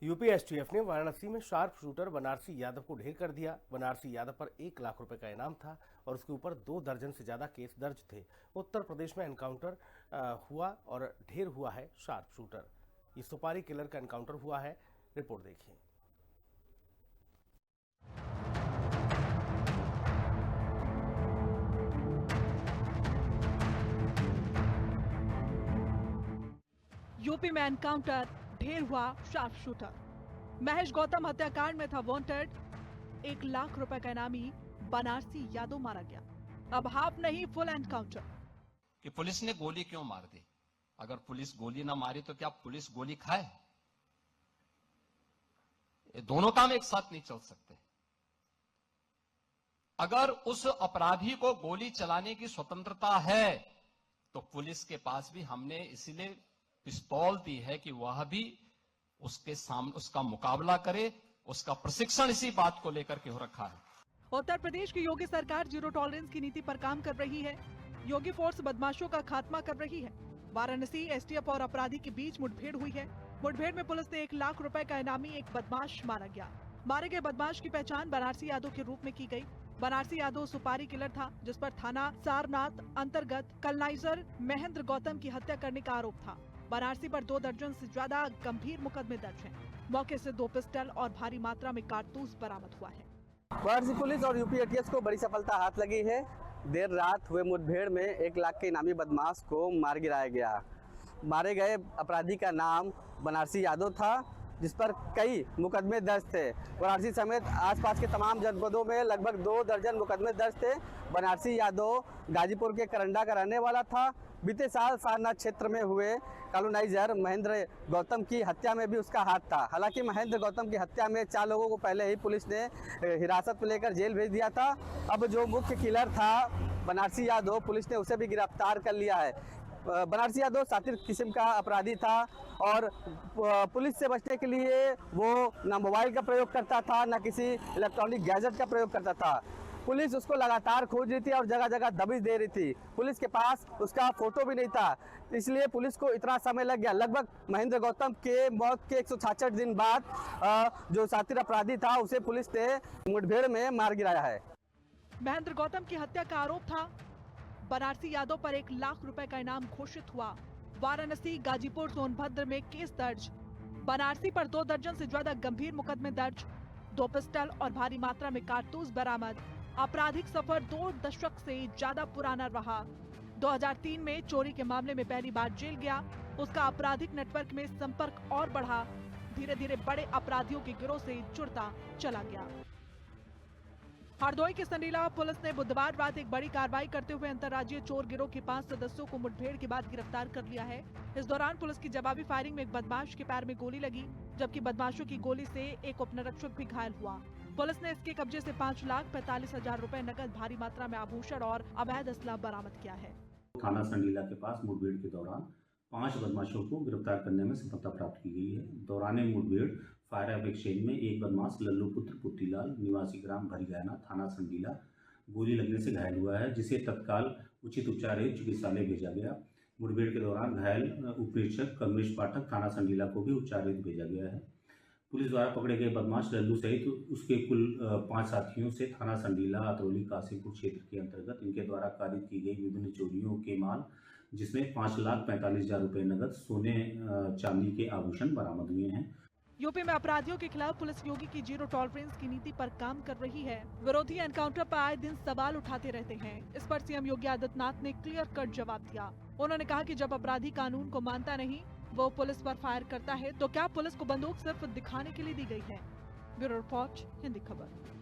UP STF ने वाराणसी में sharp shooter Banarasi Yadav को ढेर कर दिया। बनारसी यादव पर 1 लाख रुपए का इनाम था और उसके ऊपर 2 दर्जन से ज्यादा केस दर्ज थे। उत्तर प्रदेश में एनकाउंटर हुआ और ढेर हुआ है शार्प शूटर। ये सुपारी किलर का एनकाउंटर हुआ है। रिपोर्ट देखिए। यूपी में एनकाउंटर, ढेर हुआ शार्प शूटर। महेश गौतम हत्याकांड में था वांटेड। 1 लाख रुपए का इनामी बनारसी यादव मारा गया। अब हाफ नहीं, फुल एनकाउंटर। कि पुलिस ने गोली क्यों मार दी? अगर पुलिस गोली ना मारी तो क्या पुलिस गोली खाए? ये दोनों काम एक साथ नहीं चल सकते। अगर उस अपराधी को गोली चलाने की स्वतंत्रता है तो पुलिस के पास भी हमने इसीलिए पिस्तौल दी है कि वह भी उसके सामने उसका मुकाबला करे। उसका प्रशिक्षण इसी बात को लेकर के हो रखा है। उत्तर प्रदेश की योगी सरकार जीरो टॉलरेंस की नीति पर काम कर रही है। योगी फोर्स बदमाशों का खात्मा कर रही है। वाराणसी एसटीएफ और अपराधी के बीच मुठभेड़ हुई है। मुठभेड़ में पुलिस ने 1 लाख रुपए का इनामी एक बदमाश मारा गया। मारे गए बदमाश की पहचान बनारसी यादव के रूप में की गई। बनारसी यादव सुपारी किलर था, जिस पर थाना सारनाथ अंतर्गत कलनाइजर महेंद्र गौतम की हत्या करने का आरोप था। बनारसी पर 2 दर्जन से ज्यादा गंभीर मुकदमे दर्ज हैं। मौके से 2 पिस्टल और भारी मात्रा में कारतूस बरामद हुआ है। वाराणसी पुलिस और यूपी एटीएस को बड़ी सफलता हाथ लगी है। देर रात हुए मुठभेड़ में 1 लाख के इनामी बदमाश को मार गिराया गया। मारे गए अपराधी का नाम बनारसी यादव था, जिस पर कई मुकदमे दर्ज थे। वाराणसी समेत आसपास के तमाम जनपदों में लगभग 2 दर्जन मुकदमे दर्ज थे। बनारसी यादव गाजीपुर के करंडा का रहने वाला था। बीते साल सारनाथ क्षेत्र में हुए कॉलोनाइजर महेंद्र गौतम की हत्या में भी उसका हाथ था। हालांकि महेंद्र गौतम की हत्या में 4 लोगों को पहले ही पुलिस ने हिरासत में लेकर जेल भेज दिया था। अब जो मुख्य किलर था बनारसी यादव, पुलिस ने उसे भी गिरफ्तार कर लिया है। बनारसी यादव सातिर किस्म का अपराधी था और पुलिस से बचने के लिए वो ना मोबाइल का प्रयोग करता था, ना किसी इलेक्ट्रॉनिक गैजेट का प्रयोग करता था। पुलिस उसको लगातार खोज रही थी और जगह जगह दबिश दे रही थी। पुलिस के पास उसका फोटो भी नहीं था, इसलिए पुलिस को इतना समय लग गया। लगभग महेंद्र गौतम के मौत के 166 दिन बाद जो सातिर अपराधी था उसे पुलिस ने मुठभेड़ में मार गिराया है। महेंद्र गौतम की हत्या का आरोप था। बनारसी यादव पर 1 लाख रुपए का इनाम घोषित हुआ। वाराणसी, गाजीपुर, सोनभद्र में केस दर्ज। बनारसी पर 2 दर्जन से ज्यादा गंभीर मुकदमे दर्ज। 2 पिस्टल और भारी मात्रा में कारतूस बरामद। आपराधिक सफर 2 दशक से ज्यादा पुराना रहा। 2003 में चोरी के मामले में पहली बार जेल गया। उसका आपराधिक नेटवर्क में संपर्क और बढ़ा। धीरे धीरे बड़े अपराधियों के गिरोह से जुड़ता चला गया। हरदोई के संडीला पुलिस ने बुधवार रात एक बड़ी कार्रवाई करते हुए अंतर्राज्यीय चोर गिरोह के 5 सदस्यों को मुठभेड़ के बाद गिरफ्तार कर लिया है। इस दौरान पुलिस की जवाबी फायरिंग में एक बदमाश के पैर में गोली लगी, जबकि बदमाशों की गोली से एक उपनिरीक्षक भी घायल हुआ। पुलिस ने इसके कब्जे से 5,45,000 रुपए नकद, भारी मात्रा में आभूषण और अवैध असला बरामद किया है। थाना संडीला के पास मुठभेड़ के दौरान 5 बदमाशों को गिरफ्तार करने में सफलता प्राप्त की गई है। दौरान मुठभेड़ फायर ऑफ एक्सचेंज में एक बदमाश लल्लू पुत्र पुत्तीलाल निवासी ग्राम भरीगैना थाना संडीला गोली लगने से घायल हुआ है, जिसे तत्काल उचित उपचार हेतु चिकित्सालय भेजा गया। मुठभेड़ के दौरान घायल उपरीक्षक कमलेश पाठक थाना संडीला को भी उपचार हेतु भेजा गया है। पुलिस द्वारा पकड़े गए बदमाश लल्लू सहित उसके कुल 5 साथियों से थाना संडीला, अतरौली, कासिमपुर क्षेत्र के अंतर्गत इनके द्वारा कारित की गई विभिन्न चोरियों के माल, जिसमें 5,45,000 रुपए नकद, सोने चांदी के आभूषण बरामद हुए हैं। यूपी में अपराधियों के खिलाफ पुलिस योगी की जीरो टॉलरेंस की नीति पर काम कर रही है। विरोधी एनकाउंटर पर आए दिन सवाल उठाते रहते हैं। इस पर सीएम योगी आदित्यनाथ ने क्लियर कट जवाब दिया। उन्होंने कहा कि जब अपराधी कानून को मानता नहीं, वो पुलिस पर फायर करता है, तो क्या पुलिस को बंदूक सिर्फ दिखाने के लिए दी गई है? ब्यूरो रिपोर्ट, हिंदी खबर।